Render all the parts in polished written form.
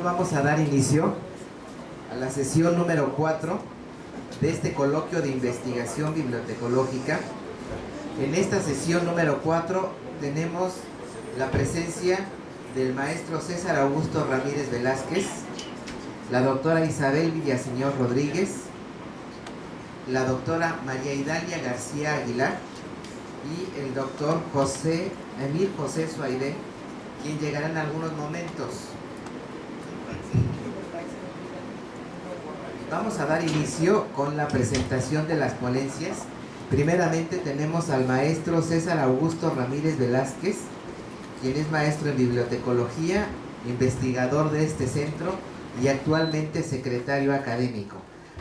vamos a dar inicio a la sesión número 4 de este coloquio de investigación bibliotecológica. En esta sesión número 4 tenemos la presencia del maestro César Augusto Ramírez Velázquez, la doctora Isabel Villaseñor Rodríguez, la doctora María Idalia García Aguilar y el doctor Emil José Suaide, quien llegará en algunos momentos. Vamos a dar inicio con la presentación de las ponencias. Primeramente tenemos al maestro César Augusto Ramírez Velázquez, quien es maestro en bibliotecología, investigador de este centro y actualmente secretario académico.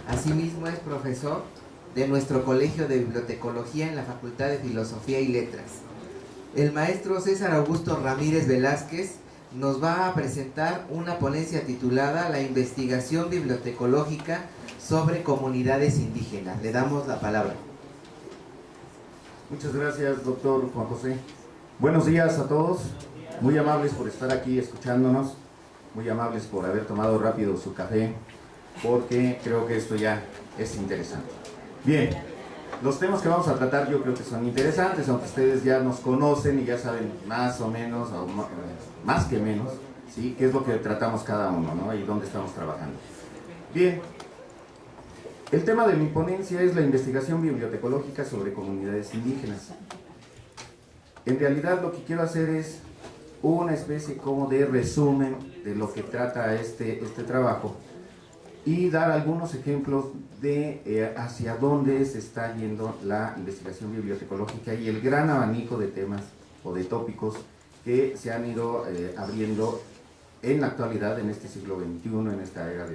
Asimismo es profesor de nuestro Colegio de Bibliotecología en la Facultad de Filosofía y Letras. El maestro César Augusto Ramírez Velázquez nos va a presentar una ponencia titulada La investigación bibliotecológica sobre comunidades indígenas. Le damos la palabra. Muchas gracias, doctor Juan José. Buenos días a todos, muy amables por estar aquí escuchándonos, muy amables por haber tomado rápido su café, porque creo que esto ya es interesante. Bien, los temas que vamos a tratar yo creo que son interesantes, aunque ustedes ya nos conocen y ya saben más o menos, o más que menos, ¿sí?, qué es lo que tratamos cada uno, ¿no?, y dónde estamos trabajando. Bien, el tema de mi ponencia es la investigación bibliotecológica sobre comunidades indígenas. En realidad lo que quiero hacer es una especie como de resumen de lo que trata este trabajo y dar algunos ejemplos de hacia dónde se está yendo la investigación bibliotecológica y el gran abanico de temas o de tópicos que se han ido abriendo en la actualidad, en este siglo XXI, en esta era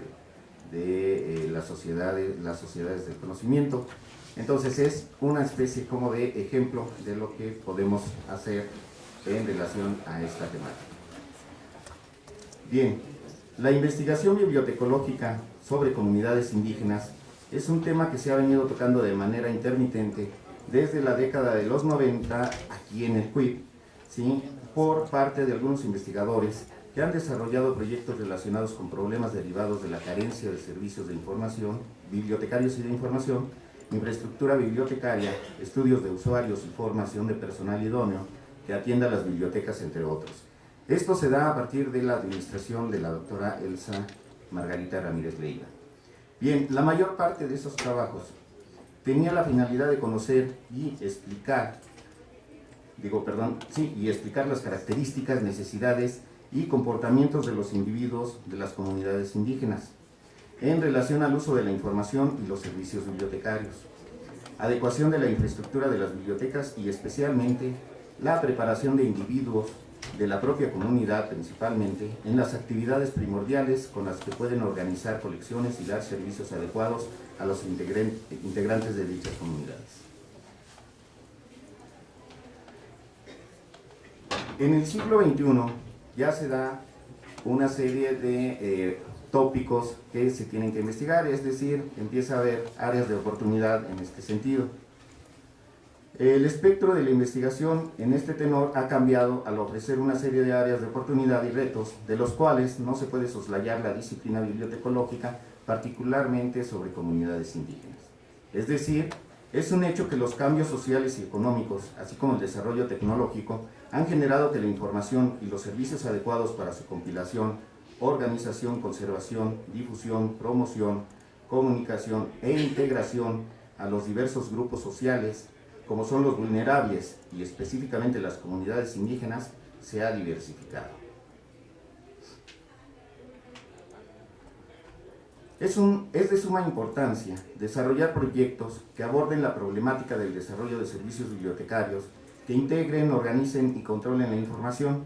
de las sociedades del conocimiento. Entonces es una especie como de ejemplo de lo que podemos hacer en relación a esta temática. Bien, la investigación bibliotecológica sobre comunidades indígenas es un tema que se ha venido tocando de manera intermitente desde la década de los 90 aquí en el CUIP, ¿sí?, por parte de algunos investigadores que han desarrollado proyectos relacionados con problemas derivados de la carencia de servicios de información, bibliotecarios y de información, infraestructura bibliotecaria, estudios de usuarios y formación de personal idóneo que atienda las bibliotecas, entre otros. Esto se da a partir de la administración de la doctora Elsa Margarita Ramírez Leiva. Bien, la mayor parte de esos trabajos tenía la finalidad de conocer y explicar las características, necesidades y comportamientos de los individuos de las comunidades indígenas en relación al uso de la información y los servicios bibliotecarios, adecuación de la infraestructura de las bibliotecas y especialmente la preparación de individuos de la propia comunidad, principalmente en las actividades primordiales con las que pueden organizar colecciones y dar servicios adecuados a los integrantes de dichas comunidades. En el siglo XXI ya se da una serie de tópicos que se tienen que investigar, es decir, empieza a haber áreas de oportunidad en este sentido. El espectro de la investigación en este tenor ha cambiado al ofrecer una serie de áreas de oportunidad y retos, de los cuales no se puede soslayar la disciplina bibliotecológica, particularmente sobre comunidades indígenas. Es decir, es un hecho que los cambios sociales y económicos, así como el desarrollo tecnológico, han generado que la información y los servicios adecuados para su compilación, organización, conservación, difusión, promoción, comunicación e integración a los diversos grupos sociales, como son los vulnerables y específicamente las comunidades indígenas, se ha diversificado. Es de suma importancia desarrollar proyectos que aborden la problemática del desarrollo de servicios bibliotecarios, que integren, organicen y controlen la información.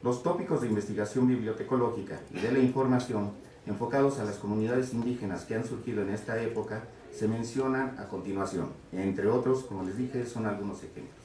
Los tópicos de investigación bibliotecológica y de la información enfocados a las comunidades indígenas que han surgido en esta época se mencionan a continuación. Entre otros, como les dije, son algunos ejemplos.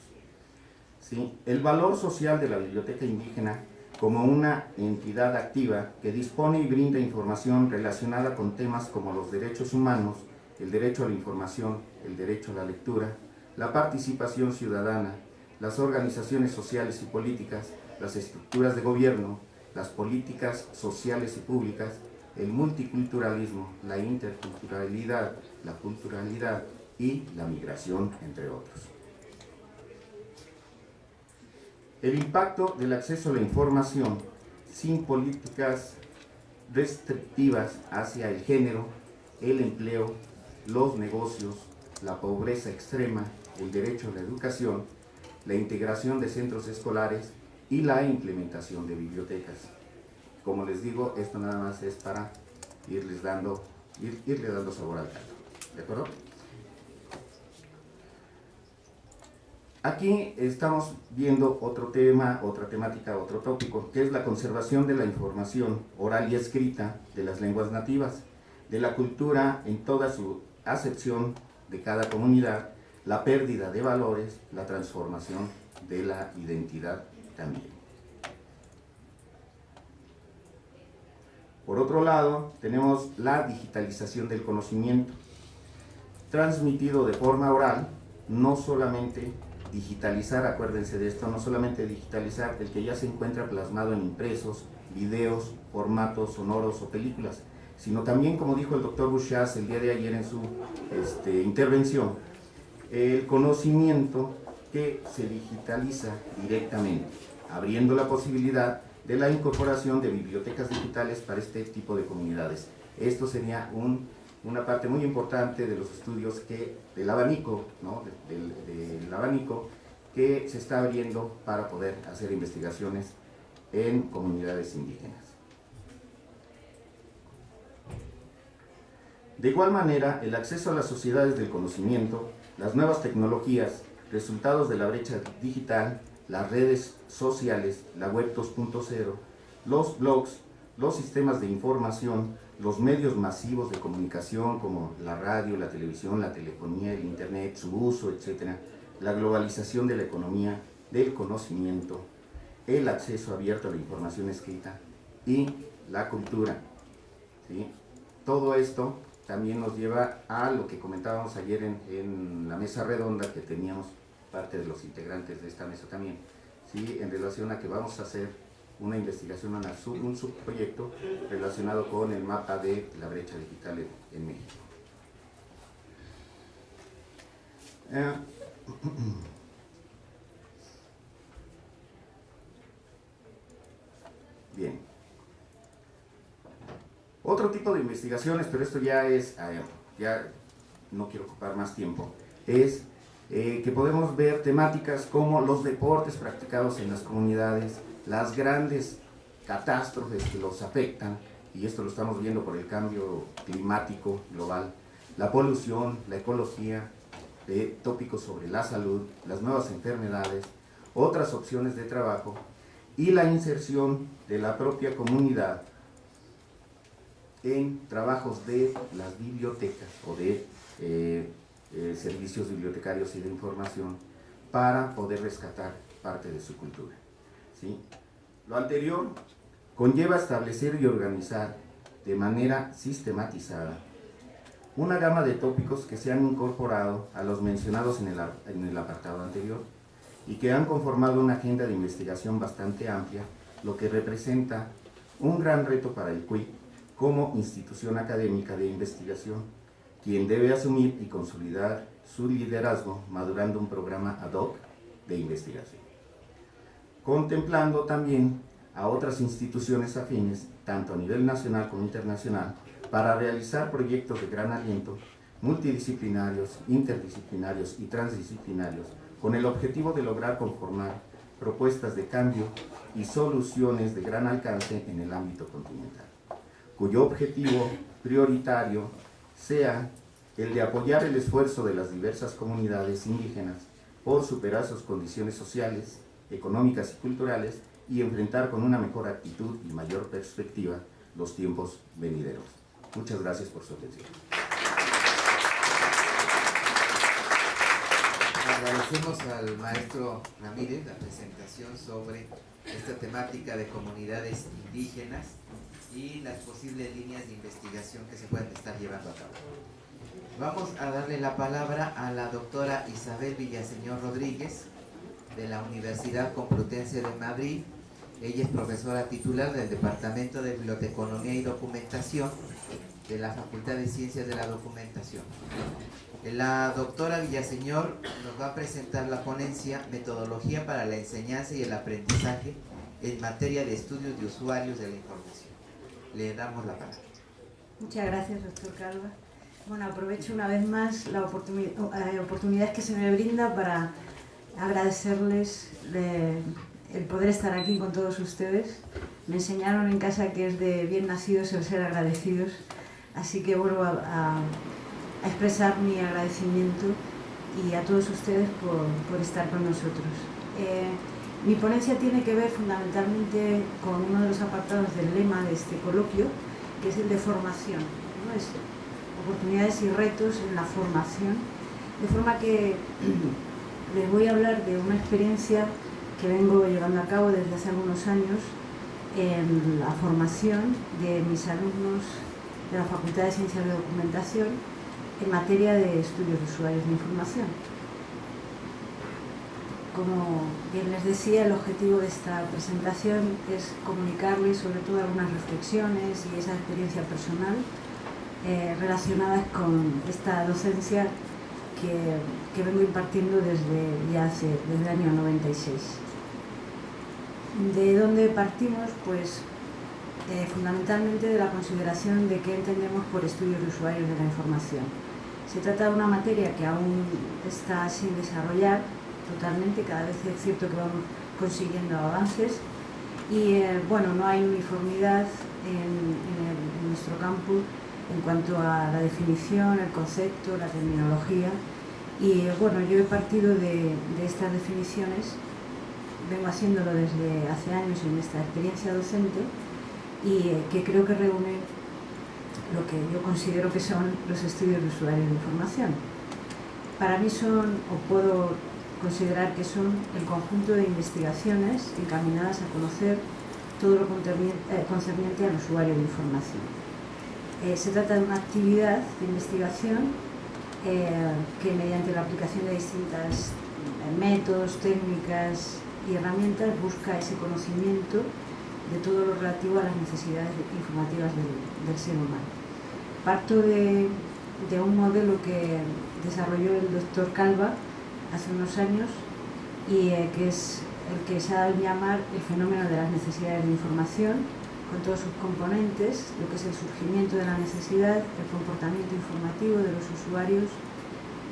¿Sí? El valor social de la biblioteca indígena como una entidad activa que dispone y brinda información relacionada con temas como los derechos humanos, el derecho a la información, el derecho a la lectura, la participación ciudadana, las organizaciones sociales y políticas, las estructuras de gobierno, las políticas sociales y públicas, el multiculturalismo, la interculturalidad, la culturalidad y la migración, entre otros. El impacto del acceso a la información sin políticas restrictivas hacia el género, el empleo, los negocios, la pobreza extrema, el derecho a la educación, la integración de centros escolares y la implementación de bibliotecas. Como les digo, esto nada más es para irle dando sabor al caldo. ¿De acuerdo? Aquí estamos viendo otro tema, otra temática, otro tópico, que es la conservación de la información oral y escrita de las lenguas nativas, de la cultura en toda su acepción de cada comunidad, la pérdida de valores, la transformación de la identidad también. Por otro lado, tenemos la digitalización del conocimiento, transmitido de forma oral, no solamente digitalizar, acuérdense de esto, no solamente digitalizar el que ya se encuentra plasmado en impresos, videos, formatos sonoros o películas, sino también, como dijo el doctor Buchas el día de ayer en su intervención, el conocimiento que se digitaliza directamente, abriendo la posibilidad de la incorporación de bibliotecas digitales para este tipo de comunidades. Esto sería una parte muy importante de los estudios del abanico, ¿no? del abanico que se está abriendo para poder hacer investigaciones en comunidades indígenas. De igual manera, el acceso a las sociedades del conocimiento, las nuevas tecnologías, resultados de la brecha digital, las redes sociales, la web 2.0, los blogs, los sistemas de información, los medios masivos de comunicación como la radio, la televisión, la telefonía, el internet, su uso, etc., la globalización de la economía, del conocimiento, el acceso abierto a la información escrita y la cultura, ¿sí? Todo esto también nos lleva a lo que comentábamos ayer en la mesa redonda que teníamos parte de los integrantes de esta mesa también, ¿sí? En relación a que vamos a hacer una investigación, un subproyecto relacionado con el mapa de la brecha digital en México. Bien. Otro tipo de investigaciones, pero esto ya es, ya no quiero ocupar más tiempo, es que podemos ver temáticas como los deportes practicados en las comunidades, las grandes catástrofes que los afectan, y esto lo estamos viendo por el cambio climático global, la polución, la ecología, tópicos sobre la salud, las nuevas enfermedades, otras opciones de trabajo y la inserción de la propia comunidad en trabajos de las bibliotecas o de servicios bibliotecarios y de información para poder rescatar parte de su cultura, ¿sí? Lo anterior conlleva establecer y organizar de manera sistematizada una gama de tópicos que se han incorporado a los mencionados en el apartado anterior y que han conformado una agenda de investigación bastante amplia, lo que representa un gran reto para el CUIC como institución académica de investigación, quien debe asumir y consolidar su liderazgo madurando un programa ad hoc de investigación, contemplando también a otras instituciones afines, tanto a nivel nacional como internacional, para realizar proyectos de gran aliento, multidisciplinarios, interdisciplinarios y transdisciplinarios, con el objetivo de lograr conformar propuestas de cambio y soluciones de gran alcance en el ámbito continental, cuyo objetivo prioritario sea el de apoyar el esfuerzo de las diversas comunidades indígenas por superar sus condiciones sociales, económicas y culturales y enfrentar con una mejor actitud y mayor perspectiva los tiempos venideros. Muchas gracias por su atención. Agradecemos al maestro Ramírez la presentación sobre esta temática de comunidades indígenas y las posibles líneas de investigación que se pueden estar llevando a cabo. Vamos a darle la palabra a la doctora Isabel Villaseñor Rodríguez de la Universidad Complutense de Madrid, Ella es profesora titular del Departamento de Biblioteconomía y Documentación de la Facultad de Ciencias de la Documentación. La doctora Villaseñor nos va a presentar la ponencia Metodología para la enseñanza y el aprendizaje en materia de estudios de usuarios de la información. Le damos la palabra. Muchas gracias, doctor Calva. Bueno, aprovecho una vez más la oportunidad que se me brinda para agradecerles el poder estar aquí con todos ustedes. Me enseñaron en casa que es de bien nacidos el ser agradecidos, así que vuelvo a expresar mi agradecimiento y a todos ustedes por estar con nosotros. Mi ponencia tiene que ver fundamentalmente con uno de los apartados del lema de este coloquio, que es el de formación, ¿no? Es oportunidades y retos en la formación, de forma que les voy a hablar de una experiencia que vengo llevando a cabo desde hace algunos años en la formación de mis alumnos de la Facultad de Ciencias de Documentación en materia de estudios de usuarios de información. Como bien les decía, el objetivo de esta presentación es comunicarles sobre todo algunas reflexiones y esa experiencia personal relacionadas con esta docencia que vengo impartiendo desde el año 96. ¿De dónde partimos? Pues fundamentalmente de la consideración de qué entendemos por estudios de usuarios de la información. Se trata de una materia que aún está sin desarrollar totalmente, cada vez es cierto que vamos consiguiendo avances y bueno, no hay uniformidad en nuestro campo en cuanto a la definición, el concepto, la terminología y bueno, yo he partido de estas definiciones, vengo haciéndolo desde hace años en esta experiencia docente y que creo que reúne lo que yo considero que son los estudios de usuarios de información. Para mí son, o puedo considerar que son, el conjunto de investigaciones encaminadas a conocer todo lo concerniente al usuario de información. Se trata de una actividad de investigación que mediante la aplicación de distintos métodos, técnicas y herramientas busca ese conocimiento de todo lo relativo a las necesidades informativas del ser humano. Parto de un modelo que desarrolló el doctor Calva hace unos años y que es el que se ha dado a llamar el fenómeno de las necesidades de información, con todos sus componentes, lo que es el surgimiento de la necesidad, el comportamiento informativo de los usuarios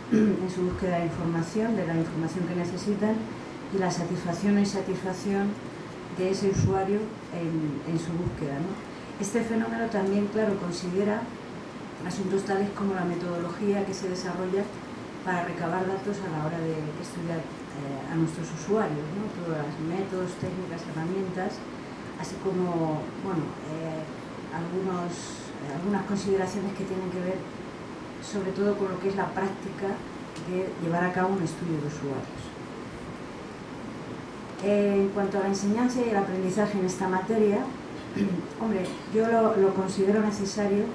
en su búsqueda de información, de la información que necesitan, y la satisfacción o insatisfacción de ese usuario en su búsqueda, ¿no? Este fenómeno también, claro, considera asuntos tales como la metodología que se desarrolla para recabar datos a la hora de estudiar a nuestros usuarios, ¿no? Todos los métodos, técnicas, herramientas, así como bueno, algunas consideraciones que tienen que ver sobre todo con lo que es la práctica de llevar a cabo un estudio de usuarios. En cuanto a la enseñanza y el aprendizaje en esta materia, hombre, yo lo considero necesario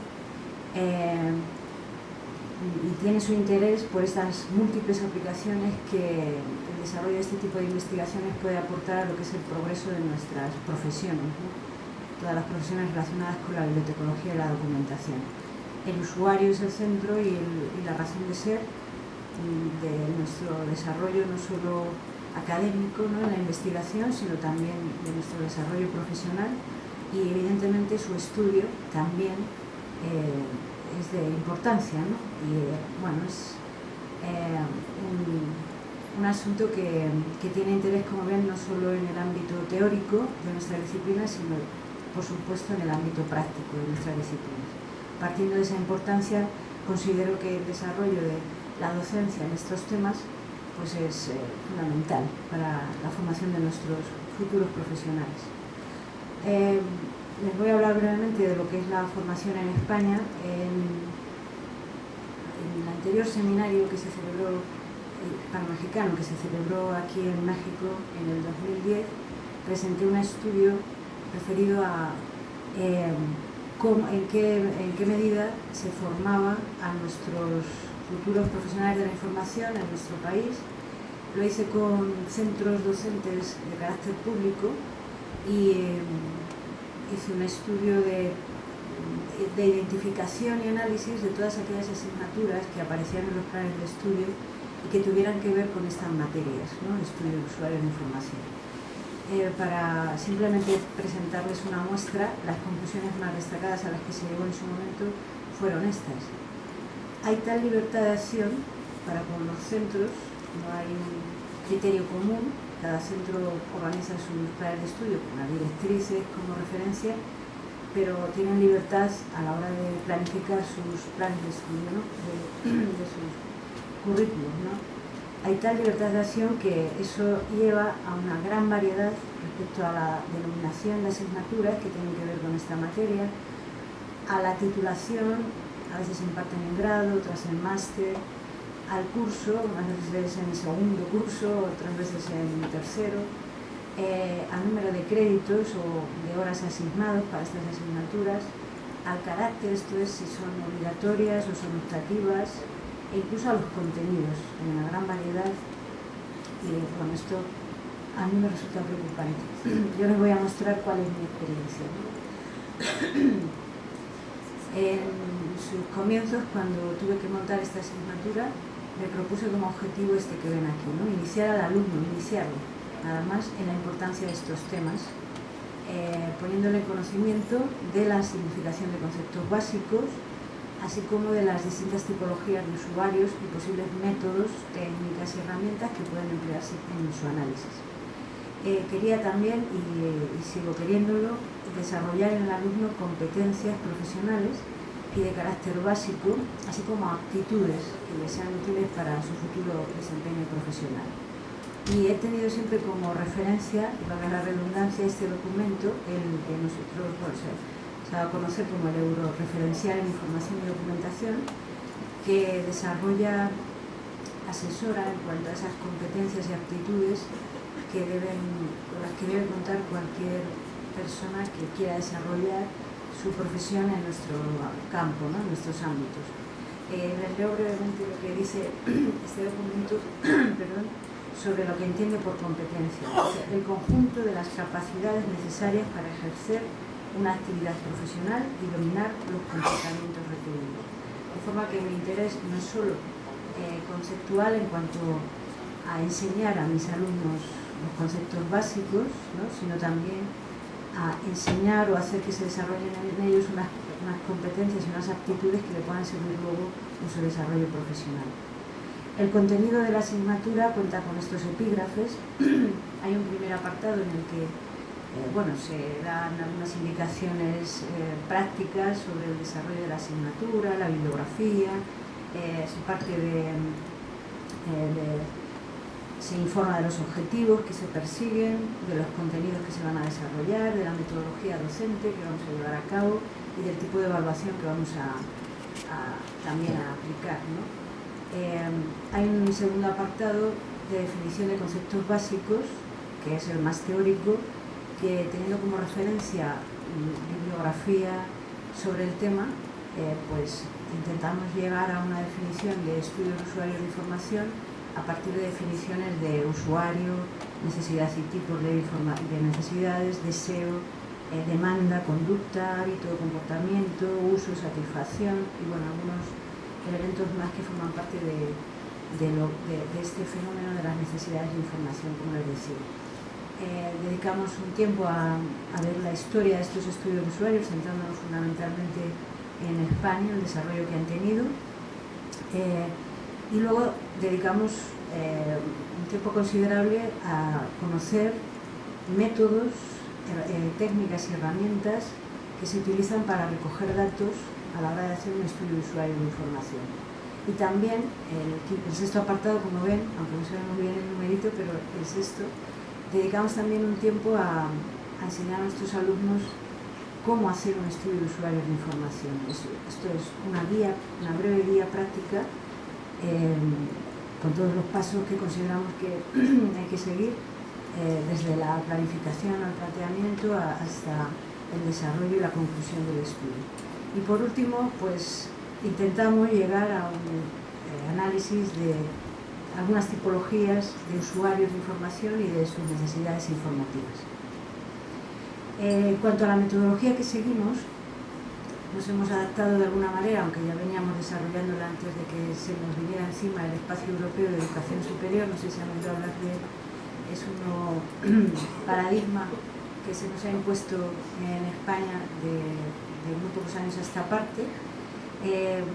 y tiene su interés por estas múltiples aplicaciones que el desarrollo de este tipo de investigaciones puede aportar a lo que es el progreso de nuestras profesiones, ¿no? Todas las profesiones relacionadas con la bibliotecología y la documentación. El usuario es el centro y la razón de ser de nuestro desarrollo, no solo académico, ¿no?, en la investigación, sino también de nuestro desarrollo profesional, y evidentemente su estudio también es de importancia, ¿no? Y bueno, es un asunto que tiene interés, como ven, no solo en el ámbito teórico de nuestra disciplina, sino por supuesto en el ámbito práctico de nuestra disciplina. Partiendo de esa importancia, considero que el desarrollo de la docencia en estos temas pues es fundamental para la formación de nuestros futuros profesionales. Les voy a hablar brevemente de lo que es la formación en España. En el anterior seminario que se celebró, hispano-mexicano, que se celebró aquí en México en el 2010, presenté un estudio referido a en qué medida se formaba a nuestros futuros profesionales de la información en nuestro país. Lo hice con centros docentes de carácter público y hice un estudio de identificación y análisis de todas aquellas asignaturas que aparecían en los planes de estudio y que tuvieran que ver con estas materias, ¿no? Estudio de usuarios de información. Para simplemente presentarles una muestra, las conclusiones más destacadas a las que se llegó en su momento fueron estas. Hay tal libertad de acción para con los centros, no hay un criterio común, cada centro organiza sus planes de estudio con las directrices como referencia, pero tienen libertad a la hora de planificar sus planes de estudio, ¿no? de sus currículos, ¿no? Hay tal libertad de acción que eso lleva a una gran variedad respecto a la denominación de asignaturas que tienen que ver con esta materia, a la titulación, a veces se imparten en grado, otras en máster, al curso, unas veces en segundo curso, otras veces en tercero, al número de créditos o de horas asignados para estas asignaturas, al carácter, esto es, si son obligatorias o son optativas, e incluso a los contenidos, en una gran variedad, y bueno, esto a mí me resulta preocupante. Yo les voy a mostrar cuál es mi experiencia, ¿no? En sus comienzos, cuando tuve que montar esta asignatura, me propuse como objetivo este que ven aquí, ¿no? Iniciar al alumno, iniciarlo, nada más en la importancia de estos temas, poniéndole conocimiento de la significación de conceptos básicos, así como de las distintas tipologías de usuarios y posibles métodos, técnicas y herramientas que pueden emplearse en su análisis. Quería también, y sigo queriéndolo, desarrollar en el alumno competencias profesionales y de carácter básico, así como aptitudes que le sean útiles para su futuro desempeño profesional. Y he tenido siempre como referencia, y para la redundancia, este documento, el que nosotros se ha dado a conocer como el Euroreferencial en Información y Documentación, que desarrolla, asesora en cuanto a esas competencias y aptitudes con las que debe contar cualquier persona que quiera desarrollar su profesión en nuestro campo, ¿no? En nuestros ámbitos. Les leo brevemente lo que dice este documento sobre lo que entiende por competencia. El conjunto de las capacidades necesarias para ejercer una actividad profesional y dominar los comportamientos requeridos. De forma que mi interés no es solo conceptual en cuanto a enseñar a mis alumnos los conceptos básicos, ¿no? Sino también a enseñar o hacer que se desarrollen en ellos unas competencias y unas aptitudes que le puedan servir luego en su desarrollo profesional. El contenido de la asignatura cuenta con estos epígrafes. Hay un primer apartado en el que se dan algunas indicaciones prácticas sobre el desarrollo de la asignatura, la bibliografía, se informa de los objetivos que se persiguen, de los contenidos que se van a desarrollar, de la metodología docente que vamos a llevar a cabo y del tipo de evaluación que vamos también a aplicar, ¿no? Hay un segundo apartado de definición de conceptos básicos, que es el más teórico, que teniendo como referencia bibliografía sobre el tema, pues intentamos llegar a una definición de estudio de usuarios de información a partir de definiciones de usuario, necesidades y tipos de necesidades, deseo, demanda, conducta, hábito, comportamiento, uso, satisfacción y algunos elementos más que forman parte de este fenómeno de las necesidades de información, como les decía. Dedicamos un tiempo a ver la historia de estos estudios de usuarios, centrándonos fundamentalmente en España, el desarrollo que han tenido. Y luego dedicamos un tiempo considerable a conocer métodos, técnicas y herramientas que se utilizan para recoger datos a la hora de hacer un estudio de usuario de información. Y también el sexto apartado, como ven, aunque no se ve muy bien el numerito, pero el sexto, dedicamos también un tiempo a enseñar a nuestros alumnos cómo hacer un estudio de usuarios de información. Esto es una breve guía práctica con todos los pasos que consideramos que hay que seguir, desde la planificación al planteamiento hasta el desarrollo y la conclusión del estudio. Y por último, pues intentamos llegar a un análisis de algunas tipologías de usuarios de información y de sus necesidades informativas. En cuanto a la metodología que seguimos, nos hemos adaptado de alguna manera, aunque ya veníamos desarrollándola antes de que se nos viniera encima el Espacio Europeo de Educación Superior, no sé si han oído hablar de él, es un paradigma que se nos ha impuesto en España de muy pocos años a esta parte,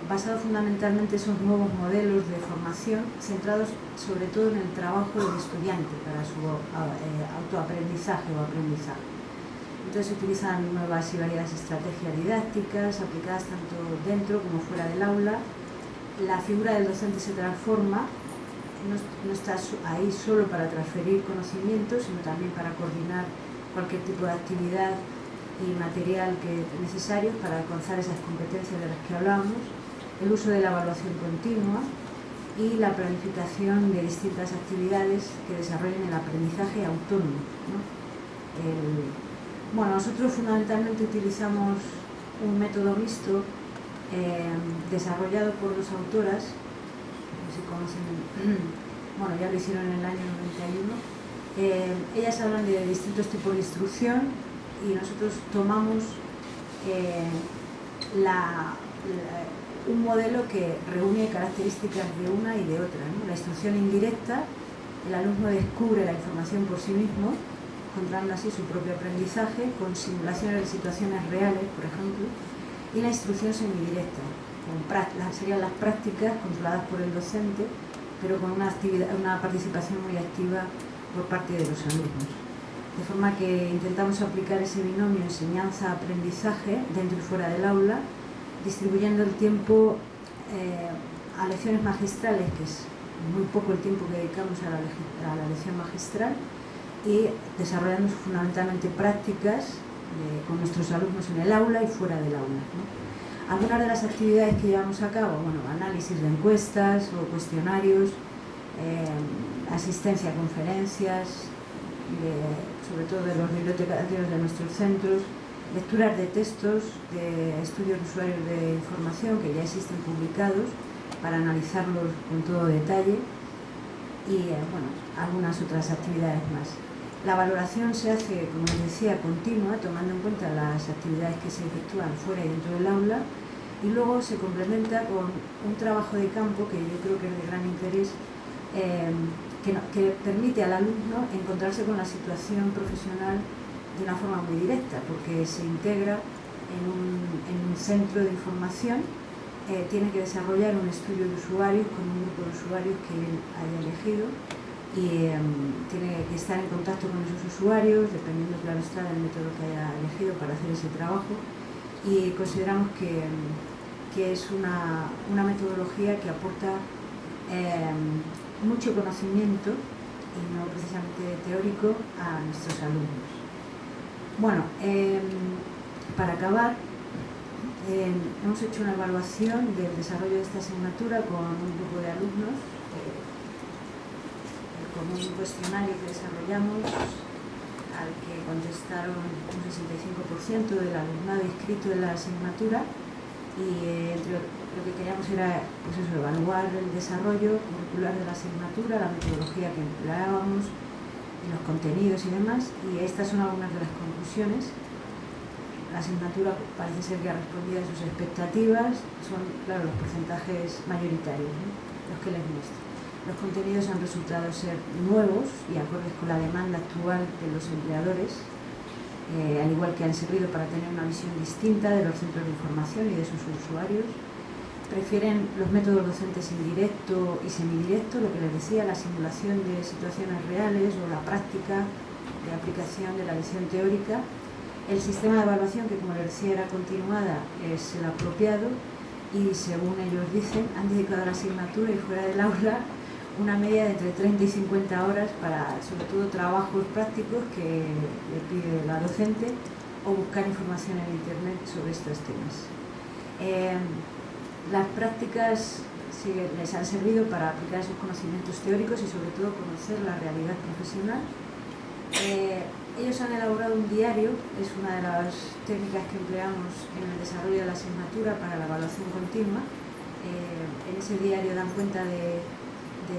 basado fundamentalmente en esos nuevos modelos de formación, centrados sobre todo en el trabajo del estudiante para su autoaprendizaje o aprendizaje. Entonces se utilizan nuevas y variadas estrategias didácticas aplicadas tanto dentro como fuera del aula. La figura del docente se transforma, no está ahí solo para transferir conocimientos, sino también para coordinar cualquier tipo de actividad y material que necesarios para alcanzar esas competencias de las que hablábamos, el uso de la evaluación continua y la planificación de distintas actividades que desarrollen el aprendizaje autónomo, ¿no? Bueno, nosotros fundamentalmente utilizamos un método mixto desarrollado por dos autoras, no sé si conocen, bueno, ya lo hicieron en el año 91. Ellas hablan de distintos tipos de instrucción y nosotros tomamos un modelo que reúne características de una y de otra, ¿no? La instrucción indirecta, el alumno descubre la información por sí mismo, encontrando así su propio aprendizaje con simulaciones de situaciones reales, por ejemplo, y la instrucción semidirecta, serían las prácticas controladas por el docente, pero con una participación muy activa por parte de los alumnos. De forma que intentamos aplicar ese binomio enseñanza-aprendizaje dentro y fuera del aula, distribuyendo el tiempo a lecciones magistrales, que es muy poco el tiempo que dedicamos a la lección magistral, y desarrollando fundamentalmente prácticas con nuestros alumnos en el aula y fuera del aula, ¿no? Algunas de las actividades que llevamos a cabo, bueno, análisis de encuestas o cuestionarios, asistencia a conferencias, sobre todo de los bibliotecarios de nuestros centros, lecturas de textos de estudios de usuarios de información que ya existen publicados para analizarlos con todo detalle y bueno, algunas otras actividades más. La valoración se hace, como les decía, continua, tomando en cuenta las actividades que se efectúan fuera y dentro del aula, y luego se complementa con un trabajo de campo que yo creo que es de gran interés, que permite al alumno encontrarse con la situación profesional de una forma muy directa, porque se integra en un centro de información, tiene que desarrollar un estudio de usuarios con un grupo de usuarios que él haya elegido, y tiene que estar en contacto con esos usuarios, dependiendo, claro está, del método que haya elegido para hacer ese trabajo, y consideramos que es una metodología que aporta mucho conocimiento, y no precisamente teórico, a nuestros alumnos. Bueno, para acabar, hemos hecho una evaluación del desarrollo de esta asignatura con un grupo de alumnos, con un cuestionario que desarrollamos al que contestaron un 65% del alumnado inscrito en la asignatura, y lo que queríamos era pues eso, evaluar el desarrollo curricular de la asignatura, la metodología que empleábamos, los contenidos y demás, y estas son algunas de las conclusiones. La asignatura parece ser que ha respondido a sus expectativas, son, claro, los porcentajes mayoritarios, ¿no?, los que les muestro. Los contenidos han resultado ser nuevos y acordes con la demanda actual de los empleadores, al igual que han servido para tener una visión distinta de los centros de información y de sus usuarios. Prefieren los métodos docentes indirecto y semidirecto, lo que les decía, la simulación de situaciones reales o la práctica de aplicación de la lección teórica. El sistema de evaluación, que como les decía era continuada, es el apropiado, y según ellos dicen, han dedicado a la asignatura y fuera del aula una media de entre 30 y 50 horas para, sobre todo, trabajos prácticos que le pide la docente o buscar información en internet sobre estos temas. Las prácticas les han servido para aplicar esos conocimientos teóricos y, sobre todo, conocer la realidad profesional. Ellos han elaborado un diario, es una de las técnicas que empleamos en el desarrollo de la asignatura para la evaluación continua. En ese diario dan cuenta de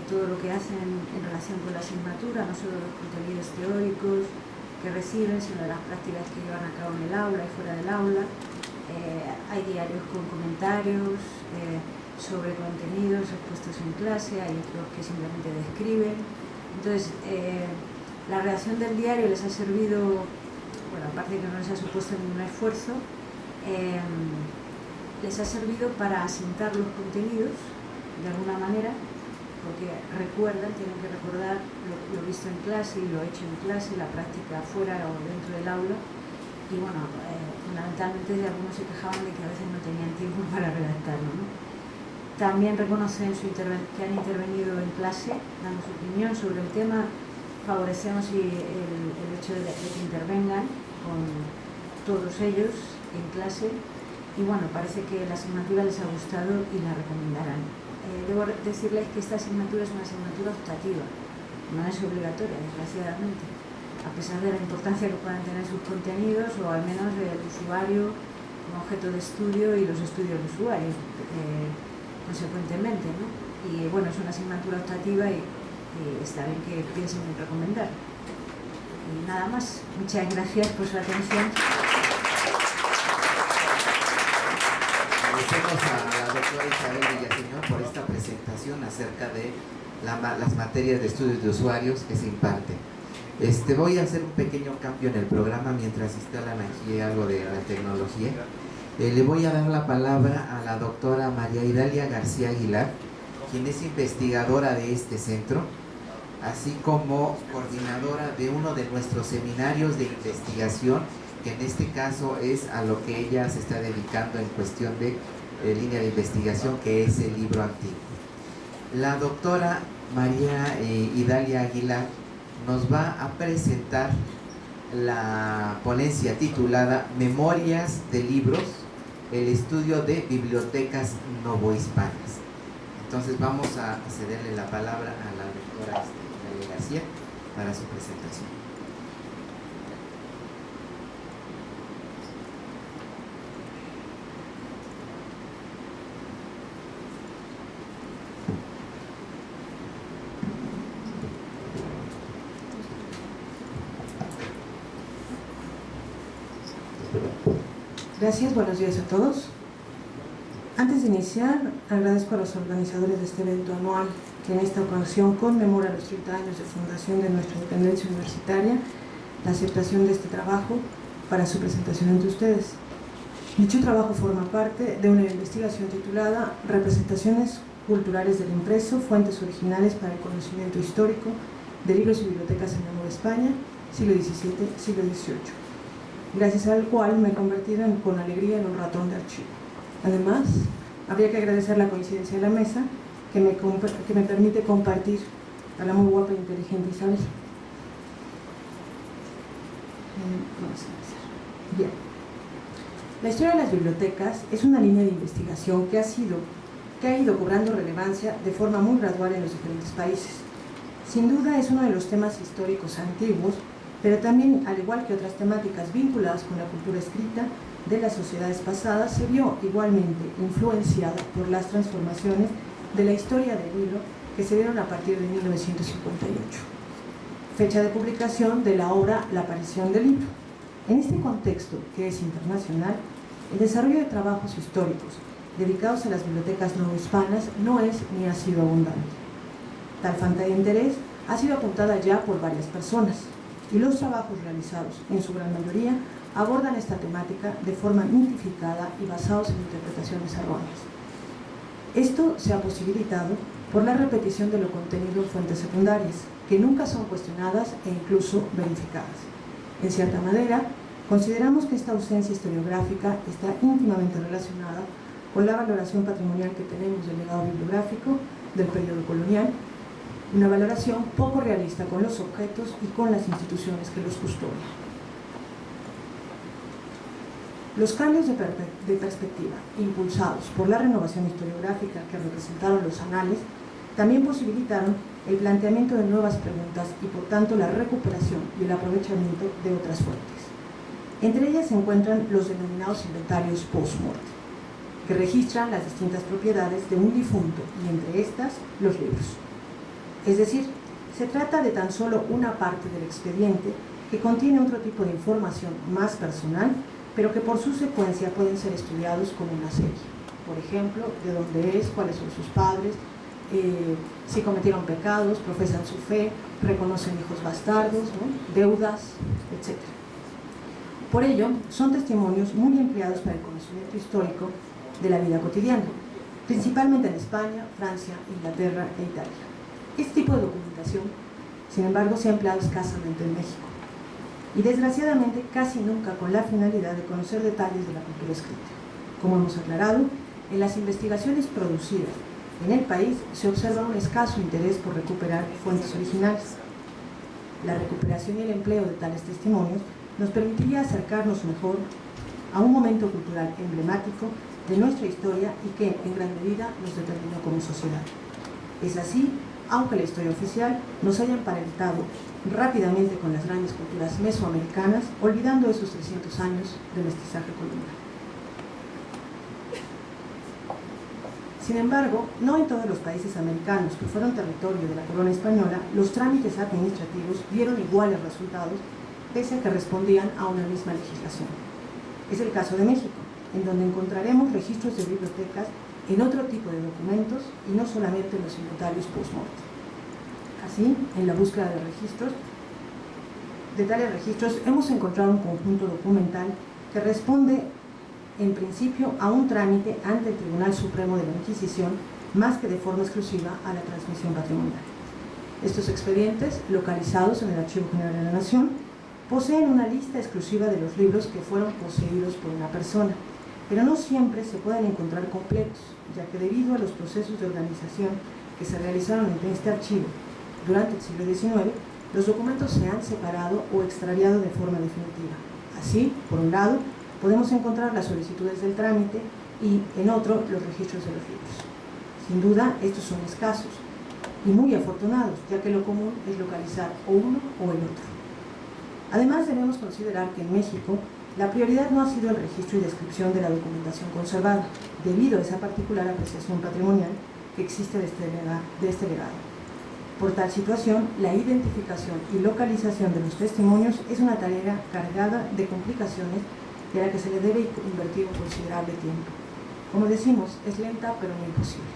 todo lo que hacen en relación con la asignatura, no solo los contenidos teóricos, que reciben, sino de las prácticas que llevan a cabo en el aula y fuera del aula. Hay diarios con comentarios sobre contenidos expuestos en clase, hay otros que simplemente describen. Entonces, la redacción del diario les ha servido, bueno, aparte de que no les ha supuesto ningún esfuerzo, les ha servido para asentar los contenidos de alguna manera, porque recuerdan, tienen que recordar lo visto en clase y lo hecho en clase, la práctica fuera o dentro del aula. Y bueno, fundamentalmente algunos se quejaban de que a veces no tenían tiempo para redactarlo, ¿no? También reconocen que han intervenido en clase, dando su opinión sobre el tema. Favorecemos el hecho de que intervengan con todos ellos en clase. Y bueno, parece que la asignatura les ha gustado y la recomendarán. Debo decirles que esta asignatura es una asignatura optativa, no es obligatoria, desgraciadamente, a pesar de la importancia que puedan tener sus contenidos, o al menos el usuario como objeto de estudio y los estudios de usuario, consecuentemente, ¿no? Y bueno, es una asignatura optativa y está bien que piensen en recomendar. Y nada más, muchas gracias por su atención. Agradecemos a la doctora Isabel Villaseñor por esta presentación acerca de las materias de estudios de usuarios que se imparten. Voy a hacer un pequeño cambio en el programa mientras instalan aquí algo de la tecnología. Le voy a dar la palabra a la doctora María Idalia García Aguilar, quien es investigadora de este centro, así como coordinadora de uno de nuestros seminarios de investigación, que en este caso es a lo que ella se está dedicando en cuestión de línea de investigación, que es el libro antiguo. La doctora María Idalia Aguilar nos va a presentar la ponencia titulada Memorias de libros, el estudio de bibliotecas novohispanas. Entonces vamos a cederle la palabra a la doctora Idalia García para su presentación. Gracias, buenos días a todos. Antes de iniciar, agradezco a los organizadores de este evento anual, que en esta ocasión conmemora los 30 años de fundación de nuestra independencia universitaria, la aceptación de este trabajo para su presentación entre ustedes. Dicho trabajo forma parte de una investigación titulada Representaciones culturales del impreso, fuentes originales para el conocimiento histórico de libros y bibliotecas en la Nueva España, siglo XVII, siglo XVIII. Gracias al cual me he convertido con alegría en un ratón de archivo. Además, habría que agradecer la coincidencia de la mesa que me permite compartir a la muy guapa e inteligente Isabel. Vamos a empezar. Bien. La historia de las bibliotecas es una línea de investigación que ha ido cobrando relevancia de forma muy gradual en los diferentes países. Sin duda es uno de los temas históricos antiguos, pero también, al igual que otras temáticas vinculadas con la cultura escrita de las sociedades pasadas, se vio igualmente influenciada por las transformaciones de la historia del libro que se dieron a partir de 1958, fecha de publicación de la obra La aparición del libro. En este contexto, que es internacional, el desarrollo de trabajos históricos dedicados a las bibliotecas novohispanas no es ni ha sido abundante. Tal falta de interés ha sido apuntada ya por varias personas, y los trabajos realizados, en su gran mayoría, abordan esta temática de forma mitificada y basados en interpretaciones erróneas. Esto se ha posibilitado por la repetición de lo contenido en fuentes secundarias, que nunca son cuestionadas e incluso verificadas. En cierta manera, consideramos que esta ausencia historiográfica está íntimamente relacionada con la valoración patrimonial que tenemos del legado bibliográfico del periodo colonial, una valoración poco realista con los objetos y con las instituciones que los custodian. Los cambios de perspectiva impulsados por la renovación historiográfica que representaron los anales también posibilitaron el planteamiento de nuevas preguntas y por tanto la recuperación y el aprovechamiento de otras fuentes. Entre ellas se encuentran los denominados inventarios post-mortem, que registran las distintas propiedades de un difunto y entre estas los libros. Es decir, se trata de tan solo una parte del expediente que contiene otro tipo de información más personal, pero que por su secuencia pueden ser estudiados como una serie. Por ejemplo, de dónde es, cuáles son sus padres, si cometieron pecados, profesan su fe, reconocen hijos bastardos, ¿no?, deudas, etc. Por ello, son testimonios muy empleados para el conocimiento histórico de la vida cotidiana, principalmente en España, Francia, Inglaterra e Italia. Este tipo de documentación, sin embargo, se ha empleado escasamente en México y desgraciadamente casi nunca con la finalidad de conocer detalles de la cultura escrita. Como hemos aclarado, en las investigaciones producidas en el país se observa un escaso interés por recuperar fuentes originales. La recuperación y el empleo de tales testimonios nos permitiría acercarnos mejor a un momento cultural emblemático de nuestra historia y que en gran medida nos determinó como sociedad. Es así, aunque la historia oficial nos haya emparentado rápidamente con las grandes culturas mesoamericanas, olvidando esos 300 años de mestizaje colonial. Sin embargo, no en todos los países americanos que fueron territorio de la corona española, los trámites administrativos dieron iguales resultados, pese a que respondían a una misma legislación. Es el caso de México, en donde encontraremos registros de bibliotecas en otro tipo de documentos y no solamente en los inventarios post-mortem. Así, en la búsqueda de tales registros, hemos encontrado un conjunto documental que responde en principio a un trámite ante el Tribunal Supremo de la Inquisición, más que de forma exclusiva a la transmisión patrimonial. Estos expedientes, localizados en el Archivo General de la Nación, poseen una lista exclusiva de los libros que fueron poseídos por una persona, pero no siempre se pueden encontrar completos, ya que debido a los procesos de organización que se realizaron en este archivo durante el siglo XIX, los documentos se han separado o extraviado de forma definitiva. Así, por un lado, podemos encontrar las solicitudes del trámite y, en otro, los registros de los libros. Sin duda, estos son escasos y muy afortunados, ya que lo común es localizar o uno o el otro. Además, debemos considerar que en México la prioridad no ha sido el registro y descripción de la documentación conservada, debido a esa particular apreciación patrimonial que existe de este legado. Por tal situación, la identificación y localización de los testimonios es una tarea cargada de complicaciones y a la que se le debe invertir un considerable tiempo. Como decimos, es lenta pero no imposible.